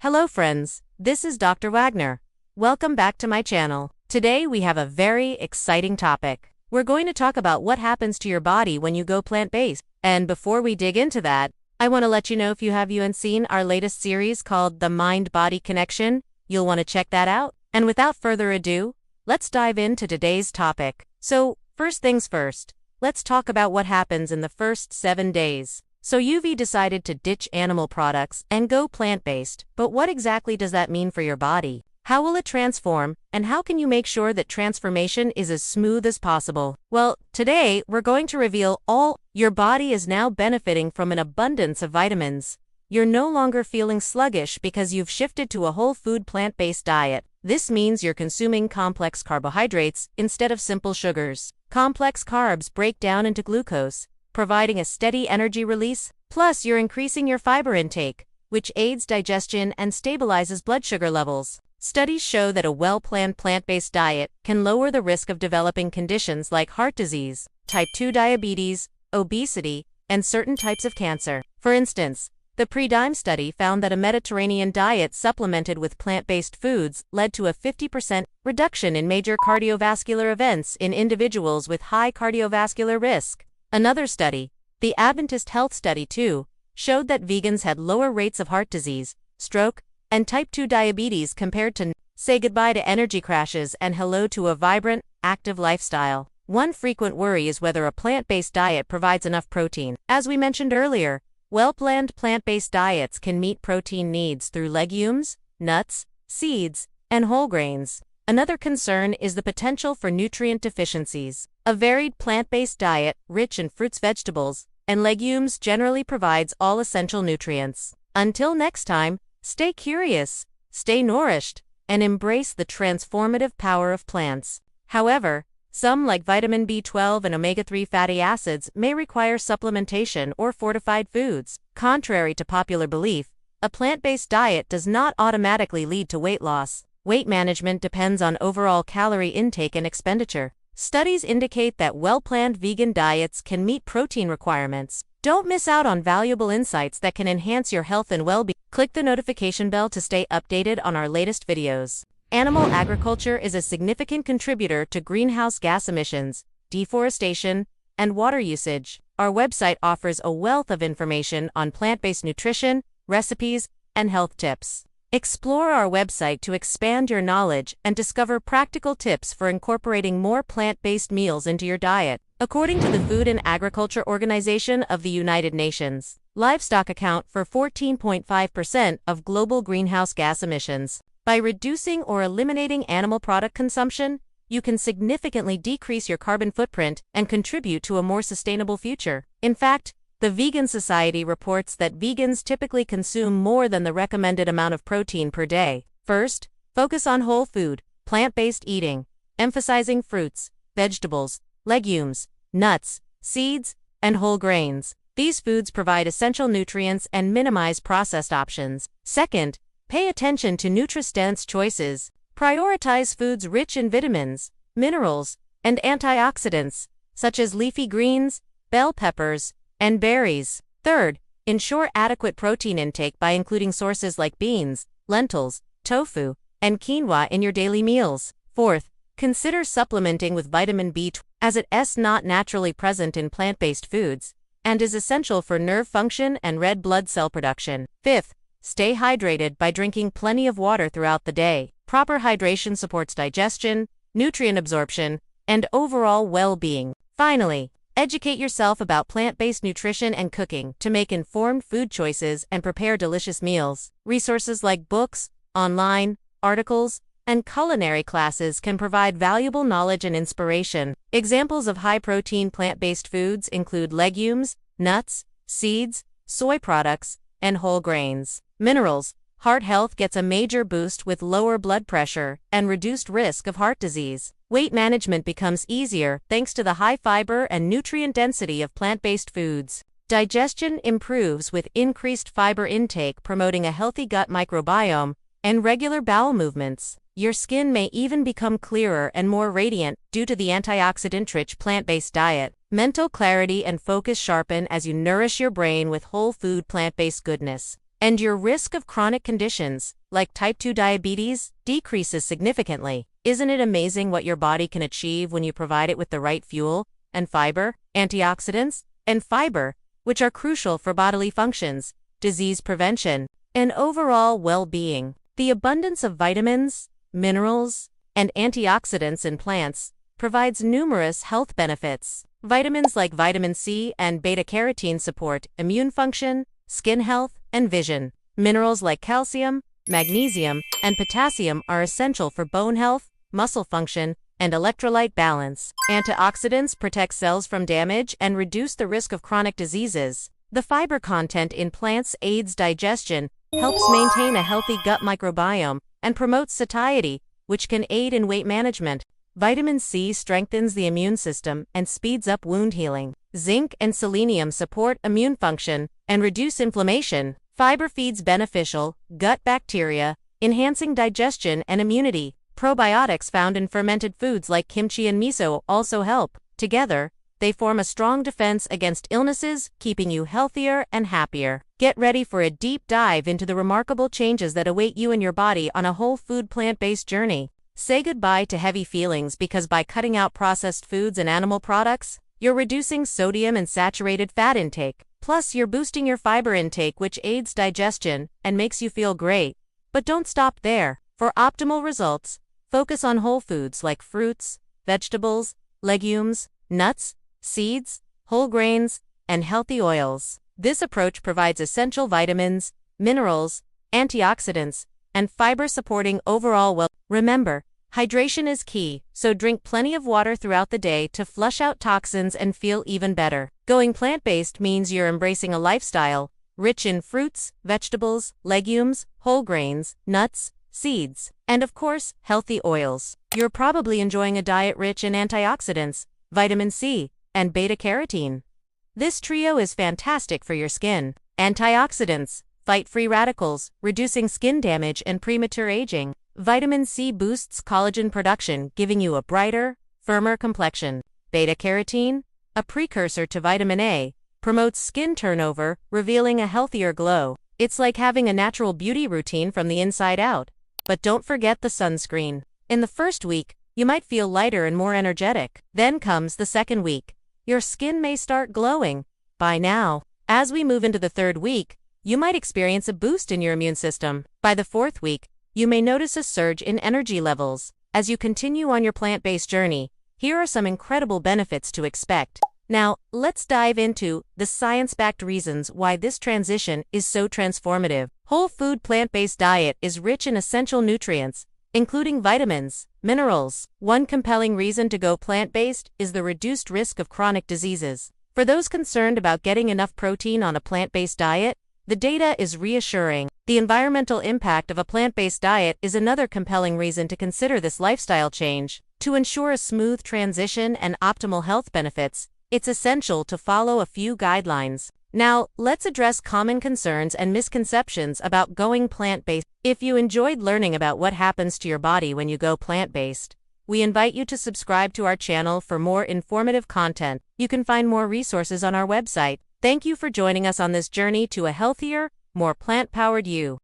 Hello friends, this is Dr. Wagner. Welcome back to my channel. Today we have a very exciting topic. We're going to talk about what happens to your body when you go plant-based. And before we dig into that, I want to let you know if you haven't seen our latest series called The Mind-Body Connection, you'll want to check that out. And without further ado, let's dive into today's topic. So, first things first, let's talk about what happens in the first 7 days. So you've decided to ditch animal products and go plant-based, but what exactly does that mean for your body? How will it transform, and how can you make sure that transformation is as smooth as possible? Well, today we're going to reveal all. Your body is now benefiting from an abundance of vitamins. You're no longer feeling sluggish because you've shifted to a whole food plant-based diet. This means you're consuming complex carbohydrates instead of simple sugars. Complex carbs break down into glucose, providing a steady energy release. Plus, you're increasing your fiber intake, which aids digestion and stabilizes blood sugar levels. Studies show that a well-planned plant-based diet can lower the risk of developing conditions like heart disease, type 2 diabetes, obesity, and certain types of cancer. For instance, the Pre-Dime study found that a Mediterranean diet supplemented with plant-based foods led to a 50% reduction in major cardiovascular events in individuals with high cardiovascular risk. Another study, the Adventist Health Study 2, showed that vegans had lower rates of heart disease, stroke, and type 2 diabetes compared to. Say goodbye to energy crashes and hello to a vibrant, active lifestyle. One frequent worry is whether a plant-based diet provides enough protein. As we mentioned earlier, well-planned plant-based diets can meet protein needs through legumes, nuts, seeds, and whole grains. Another concern is the potential for nutrient deficiencies. A varied plant-based diet, rich in fruits, vegetables, and legumes generally provides all essential nutrients. Until next time, stay curious, stay nourished, and embrace the transformative power of plants. However, some like vitamin B12 and omega-3 fatty acids may require supplementation or fortified foods. Contrary to popular belief, a plant-based diet does not automatically lead to weight loss. Weight management depends on overall calorie intake and expenditure. Studies indicate that well-planned vegan diets can meet protein requirements. Don't miss out on valuable insights that can enhance your health and well-being. Click the notification bell to stay updated on our latest videos. Animal agriculture is a significant contributor to greenhouse gas emissions, deforestation, and water usage. Our website offers a wealth of information on plant-based nutrition, recipes, and health tips. Explore our website to expand your knowledge and discover practical tips for incorporating more plant-based meals into your diet. According to the Food and Agriculture Organization of the United Nations, livestock account for 14.5% of global greenhouse gas emissions. By reducing or eliminating animal product consumption, you can significantly decrease your carbon footprint and contribute to a more sustainable future. In fact, the Vegan Society reports that vegans typically consume more than the recommended amount of protein per day. First, focus on whole food, plant-based eating, emphasizing fruits, vegetables, legumes, nuts, seeds, and whole grains. These foods provide essential nutrients and minimize processed options. Second, pay attention to nutrient-dense choices. Prioritize foods rich in vitamins, minerals, and antioxidants, such as leafy greens, bell peppers, and berries. Third, ensure adequate protein intake by including sources like beans, lentils, tofu, and quinoa in your daily meals. Fourth, consider supplementing with vitamin B12 as it is not naturally present in plant-based foods and is essential for nerve function and red blood cell production. Fifth, stay hydrated by drinking plenty of water throughout the day. Proper hydration supports digestion, nutrient absorption, and overall well-being. Finally, educate yourself about plant-based nutrition and cooking to make informed food choices and prepare delicious meals. Resources like books, online, articles, and culinary classes can provide valuable knowledge and inspiration. Examples of high-protein plant-based foods include legumes, nuts, seeds, soy products, and whole grains. Minerals. Heart health gets a major boost with lower blood pressure and reduced risk of heart disease. Weight management becomes easier thanks to the high fiber and nutrient density of plant-based foods. Digestion improves with increased fiber intake, promoting a healthy gut microbiome and regular bowel movements. Your skin may even become clearer and more radiant due to the antioxidant-rich plant-based diet. Mental clarity and focus sharpen as you nourish your brain with whole food plant-based goodness. and your risk of chronic conditions, like type 2 diabetes, decreases significantly. Isn't it amazing what your body can achieve when you provide it with the right fuel and fiber, antioxidants, and fiber, which are crucial for bodily functions, disease prevention, and overall well-being? The abundance of vitamins, minerals, and antioxidants in plants provides numerous health benefits. Vitamins like vitamin C and beta-carotene support immune function, skin health, and vision. Minerals like calcium, magnesium, and potassium are essential for bone health, muscle function, and electrolyte balance. Antioxidants protect cells from damage and reduce the risk of chronic diseases. The fiber content in plants aids digestion, helps maintain a healthy gut microbiome, and promotes satiety, which can aid in weight management. Vitamin C strengthens the immune system and speeds up wound healing. Zinc and selenium support immune function and reduce inflammation. Fiber feeds beneficial gut bacteria, enhancing digestion and immunity. Probiotics found in fermented foods like kimchi and miso also help. Together, they form a strong defense against illnesses, keeping you healthier and happier. Get ready for a deep dive into the remarkable changes that await you and your body on a whole food plant-based journey. Say goodbye to heavy feelings, because by cutting out processed foods and animal products, you're reducing sodium and saturated fat intake. Plus, you're boosting your fiber intake, which aids digestion and makes you feel great. But don't stop there. For optimal results, focus on whole foods like fruits, vegetables, legumes, nuts, seeds, whole grains, and healthy oils. This approach provides essential vitamins, minerals, antioxidants, and fiber, supporting overall well. Remember, hydration is key, so drink plenty of water throughout the day to flush out toxins and feel even better. Going plant-based means you're embracing a lifestyle rich in fruits, vegetables, legumes, whole grains, nuts, seeds, and of course, healthy oils. You're probably enjoying a diet rich in antioxidants, vitamin C, and beta-carotene. This trio is fantastic for your skin. Antioxidants fight free radicals, reducing skin damage and premature aging. Vitamin C boosts collagen production, giving you a brighter, firmer complexion. Beta-carotene, a precursor to vitamin A, promotes skin turnover, revealing a healthier glow. It's like having a natural beauty routine from the inside out. But don't forget the sunscreen. In the first week, you might feel lighter and more energetic. Then comes the second week. Your skin may start glowing. By now, as we move into the third week, you might experience a boost in your immune system. By the fourth week, you may notice a surge in energy levels. As you continue on your plant-based journey, here are some incredible benefits to expect. Now, let's dive into the science-backed reasons why this transition is so transformative. Whole food plant-based diet is rich in essential nutrients, including vitamins, minerals. One compelling reason to go plant-based is the reduced risk of chronic diseases. For those concerned about getting enough protein on a plant-based diet, the data is reassuring. The environmental impact of a plant-based diet is another compelling reason to consider this lifestyle change. To ensure a smooth transition and optimal health benefits, it's essential to follow a few guidelines. Now, let's address common concerns and misconceptions about going plant-based. If you enjoyed learning about what happens to your body when you go plant-based, we invite you to subscribe to our channel for more informative content. You can find more resources on our website. Thank you for joining us on this journey to a healthier, more plant-powered you.